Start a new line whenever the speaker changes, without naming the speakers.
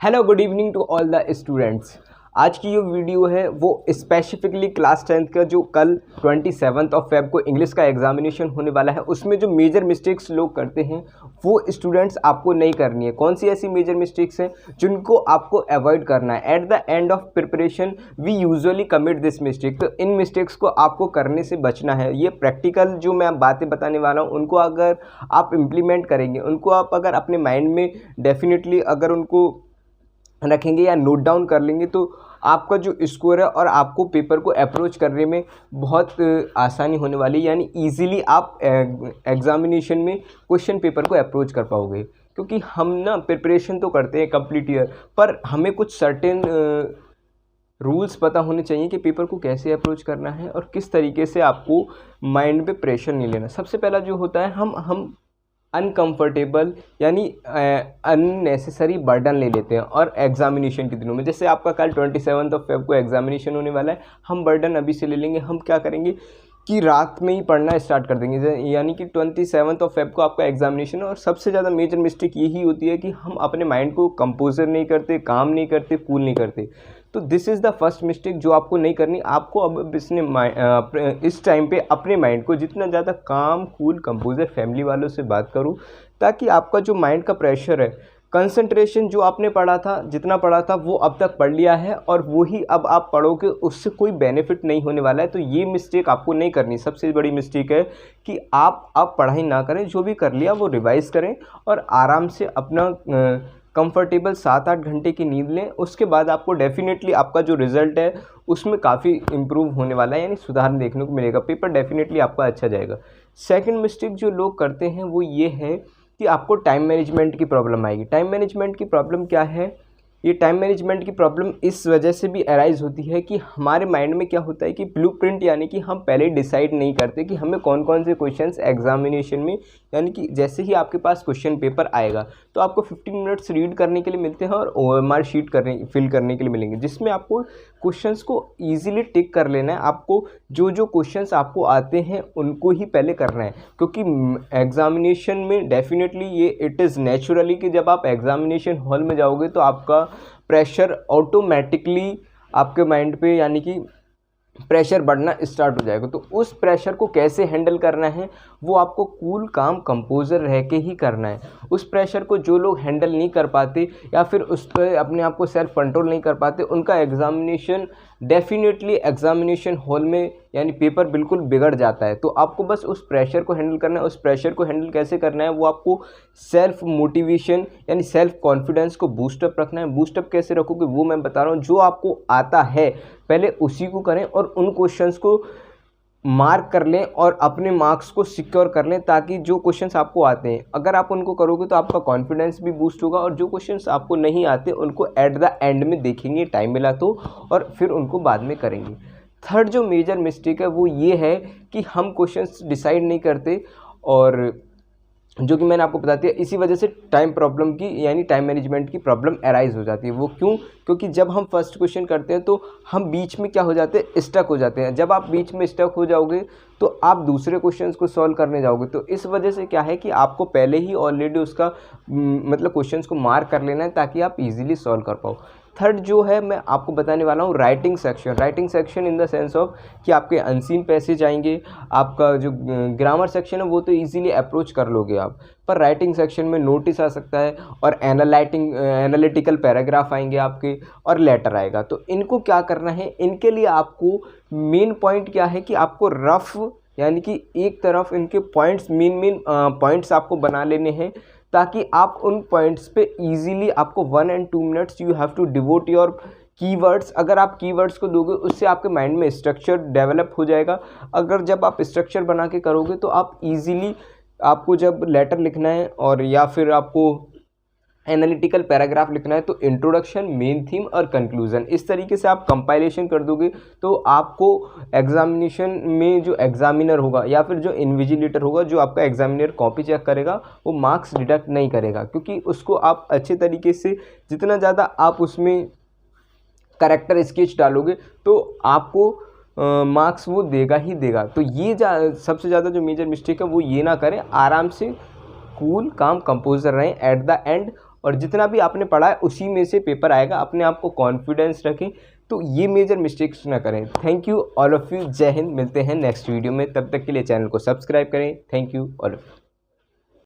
Hello good evening to all the students. आज की जो वीडियो है वो स्पेसिफिकली क्लास 10th का जो कल 27 ऑफ फेब को इंग्लिश का एग्जामिनेशन होने वाला है उसमें जो मेजर मिस्टेक्स लोग करते हैं वो स्टूडेंट्स आपको नहीं करनी है। कौन सी ऐसी मेजर मिस्टेक्स हैं जिनको आपको अवॉइड करना है। At the end of preparation we usually commit this mistake, तो इन मिस्टेक्स को आपको करने से बचना है। ये प्रैक्टिकल जो मैं बातें बताने वाला हूँ उनको अगर आप इम्प्लीमेंट करेंगे, उनको आप अगर अपने माइंड में डेफिनेटली अगर उनको रखेंगे या नोट डाउन कर लेंगे तो आपका जो स्कोर है और आपको पेपर को अप्रोच करने में बहुत आसानी होने वाली है। यानी इजीली आप एग्जामिनेशन में क्वेश्चन पेपर को अप्रोच कर पाओगे। क्योंकि हम ना प्रिपरेशन तो करते हैं कंप्लीट ईयर, पर हमें कुछ सर्टेन रूल्स पता होने चाहिए कि पेपर को कैसे अप्रोच करना है और किस तरीके से आपको माइंड पे प्रेशर नहीं लेना। सबसे पहला जो होता है हम अनकंफर्टेबल यानी अननेसेसरी बर्डन ले लेते हैं और एग्जामिनेशन के दिनों में, जैसे आपका कल 27 ऑफ फेब को एग्जामिनेशन होने वाला है, हम बर्डन अभी से ले लेंगे। हम क्या करेंगे कि रात में ही पढ़ना स्टार्ट कर देंगे, यानी कि 27 ऑफ फेब को आपका एग्जामिनेशन है। और सबसे ज़्यादा मेजर मिस्टेक यही होती है कि हम अपने माइंड को कंपोजर नहीं करते, काम नहीं करते, कूल नहीं करते। तो this is the first mistake जो आपको नहीं करनी। आपको अब इस टाइम पे अपने माइंड को जितना ज़्यादा काम, कूल, कंपोजर, फैमिली वालों से बात करूँ, ताकि आपका जो माइंड का प्रेशर है, कंसंट्रेशन जो आपने पढ़ा था, जितना पढ़ा था वो अब तक पढ़ लिया है और वही अब आप पढ़ोगे, उससे कोई बेनिफिट नहीं होने वाला है। तो ये मिस्टेक आपको नहीं करनी। सबसे बड़ी मिस्टेक है कि आप अब पढ़ाई ना करें, जो भी कर लिया वो रिवाइज़ करें और आराम से अपना कंफर्टेबल 7-8 घंटे की नींद लें। उसके बाद आपको डेफिनेटली आपका जो रिज़ल्ट है उसमें काफ़ी इम्प्रूव होने वाला है, यानी सुधार देखने को मिलेगा। पेपर डेफिनेटली आपका अच्छा जाएगा। सेकंड मिस्टेक जो लोग करते हैं वो ये है कि आपको टाइम मैनेजमेंट की प्रॉब्लम आएगी। टाइम मैनेजमेंट की प्रॉब्लम क्या है? ये टाइम मैनेजमेंट की प्रॉब्लम इस वजह से भी अराइज़ होती है कि हमारे माइंड में क्या होता है कि ब्लूप्रिंट, यानी कि हम पहले डिसाइड नहीं करते कि हमें कौन कौन से क्वेश्चंस एग्जामिनेशन में, यानी कि जैसे ही आपके पास क्वेश्चन पेपर आएगा तो आपको 15 मिनट्स रीड करने के लिए मिलते हैं और OMR शीट फिल करने के लिए मिलेंगे, जिसमें आपको क्वेश्चंस को ईजिली टिक कर लेना है। आपको जो जो क्वेश्चंस आपको आते हैं उनको ही पहले करना है, क्योंकि एग्जामिनेशन में डेफिनेटली ये इट इज़ नेचुरली कि जब आप एग्जामिनेशन हॉल में जाओगे तो आपका प्रेशर ऑटोमेटिकली आपके माइंड पे, यानी कि प्रेशर बढ़ना स्टार्ट हो जाएगा। तो उस प्रेशर को कैसे हैंडल करना है वो आपको कूल, काम, कंपोजर रह के ही करना है। उस प्रेशर को जो लोग हैंडल नहीं कर पाते या फिर उस पर अपने आप को सेल्फ कंट्रोल नहीं कर पाते, उनका एग्जामिनेशन डेफिनेटली एग्जामिनेशन हॉल में, यानी पेपर बिल्कुल बिगड़ जाता है। तो आपको बस उस प्रेशर को हैंडल करना है। उस प्रेशर को हैंडल कैसे करना है वो आपको सेल्फ मोटिवेशन यानी सेल्फ कॉन्फिडेंस को बूस्टअप रखना है। बूस्टअप कैसे रखोगे वो मैं बता रहा हूँ। जो आपको आता है पहले उसी को करें और उन क्वेश्चंस को मार्क कर लें और अपने मार्क्स को सिक्योर कर लें, ताकि जो क्वेश्चंस आपको आते हैं अगर आप उनको करोगे तो आपका कॉन्फिडेंस भी बूस्ट होगा। और जो क्वेश्चंस आपको नहीं आते उनको एट द एंड में देखेंगे, टाइम मिला तो, और फिर उनको बाद में करेंगे। थर्ड जो मेजर मिस्टेक है वो ये है कि हम क्वेश्चंस डिसाइड नहीं करते, और जो कि मैंने आपको बताती है, इसी वजह से टाइम प्रॉब्लम की, यानी टाइम मैनेजमेंट की प्रॉब्लम अराइज हो जाती है। वो क्यों? क्योंकि जब हम फर्स्ट क्वेश्चन करते हैं तो हम बीच में क्या हो जाते हैं, स्टक हो जाते हैं। जब आप बीच में स्टक हो जाओगे तो आप दूसरे क्वेश्चंस को सॉल्व करने जाओगे। तो इस वजह से क्या है कि आपको पहले ही ऑलरेडी उसका मतलब क्वेश्चंस को मार्क कर लेना है ताकि आप इजीली सॉल्व कर पाओ। थर्ड जो है मैं आपको बताने वाला हूँ writing section. Writing section in the sense of कि आपके अनसीन पैसेज आएंगे, आपका जो ग्रामर सेक्शन है वो तो इजीली अप्रोच कर लोगे आप, पर राइटिंग सेक्शन में नोटिस आ सकता है और एनालिटिकल पैराग्राफ आएंगे आपके और लेटर आएगा। तो इनको क्या करना है, इनके लिए आपको मेन पॉइंट क्या है कि आपको रफ, यानी कि एक तरफ इनके पॉइंट्स, मेन पॉइंट्स आपको बना लेने हैं, ताकि आप उन पॉइंट्स पे इजीली, आपको 1 and 2 minutes you have to devote your keywords. अगर आप कीवर्ड्स को दोगे उससे आपके माइंड में स्ट्रक्चर डेवलप हो जाएगा। अगर जब आप स्ट्रक्चर बना के करोगे तो आप इजीली, आपको जब लेटर लिखना है और या फिर आपको एनालिटिकल पैराग्राफ लिखना है तो इंट्रोडक्शन, मेन थीम और कंक्लूजन, इस तरीके से आप कंपाइलेशन कर दोगे तो आपको एग्जामिनेशन में जो एग्जामिनर होगा या फिर जो इन्विजिलेटर होगा, जो आपका एग्जामिनर कॉपी चेक करेगा, वो मार्क्स डिडक्ट नहीं करेगा, क्योंकि उसको आप अच्छे तरीके से, जितना ज़्यादा आप उसमें करेक्टर स्केच डालोगे तो आपको मार्क्स वो देगा ही देगा। तो ये सबसे ज़्यादा जो मेजर मिस्टेक है वो ये ना करें, आराम से कूल, काम, कंपोजर रहें एट द एंड, और जितना भी आपने पढ़ा है उसी में से पेपर आएगा। अपने आप को कॉन्फिडेंस रखें, तो ये मेजर मिस्टेक्स ना करें। Thank you all of you. जय हिंद। मिलते हैं नेक्स्ट वीडियो में, तब तक के लिए चैनल को सब्सक्राइब करें। Thank you all of you.